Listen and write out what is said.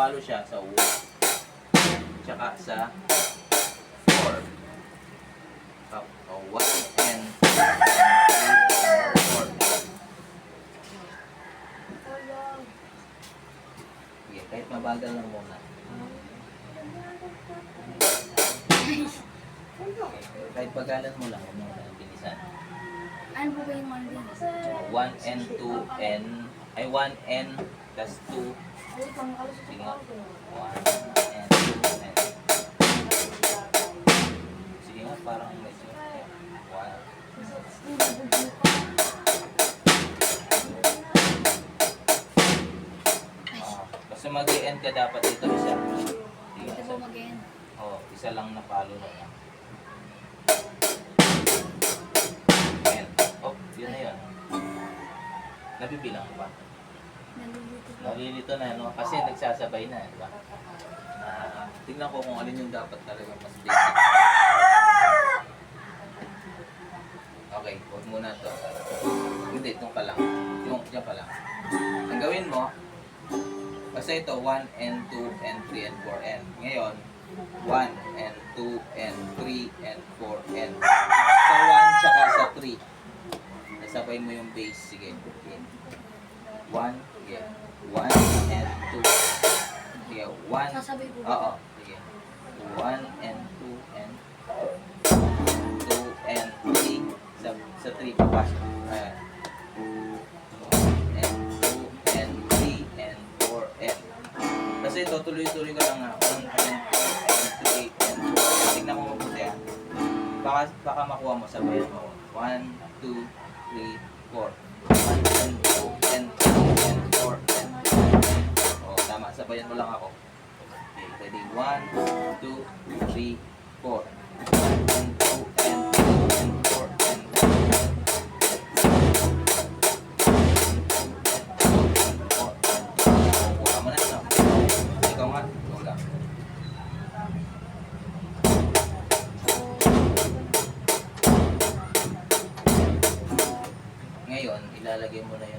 napalo siya sa 1, tsaka sa 4. So, 1 and 3, 4. Sige, kahit mabagal lang muna. Kahit pagalan mo lang, huwag mo lang bilisan. Ano po ba yung 1 din? 1 and 2 and, ay 1 and plus 2. Sige nga. 1 and 2 and. Sige nga, parang medyo. 1. Basta mag-e-end ka dapat dito isa. Sige, Ito po mag-end. isa lang na palo na yan. End. Oh, yun na yun. Nabibilang ba? Nalilito po. Nalilito na, no? Kasi nagsasabay na, di ba? Tingnan ko kung alin yung dapat talaga mas basic. Okay, huwag muna to. Hindi, itong ka lang. Yung dyan ka lang. Ang gawin mo, basta ito, 1 and 2 and 3 and 4 and. Ngayon, 1 and 2 and 3 and 4 and. Sa 1 tsaka sa 3. Nasabay mo yung base. Sige. 1, sige. 1 and 2. Sige, 1. Sasabay po ba? Oo, sige. 1 and 2 and 2 and 3. Sa 3 papasok. Ayan. 1 and 2 and 3 and 4 and. Kasi ito, tuloy-tuloy ka lang na. 1 and 2 and 3 and 4. Tignan mo mabuti ah. Baka makuha mo, sabayan mo. 1, 2, 3, 4. 1 and 2 and 3 and 4 and. O, tama. Sabayan mo lang ako. Okay, ready? 1, 2, 3, 4. 1 and 2 and 3 and 4 and. Kuha mo na, no? Ikaw nga. Ikaw lang. Ngayon, ilalagay mo na yung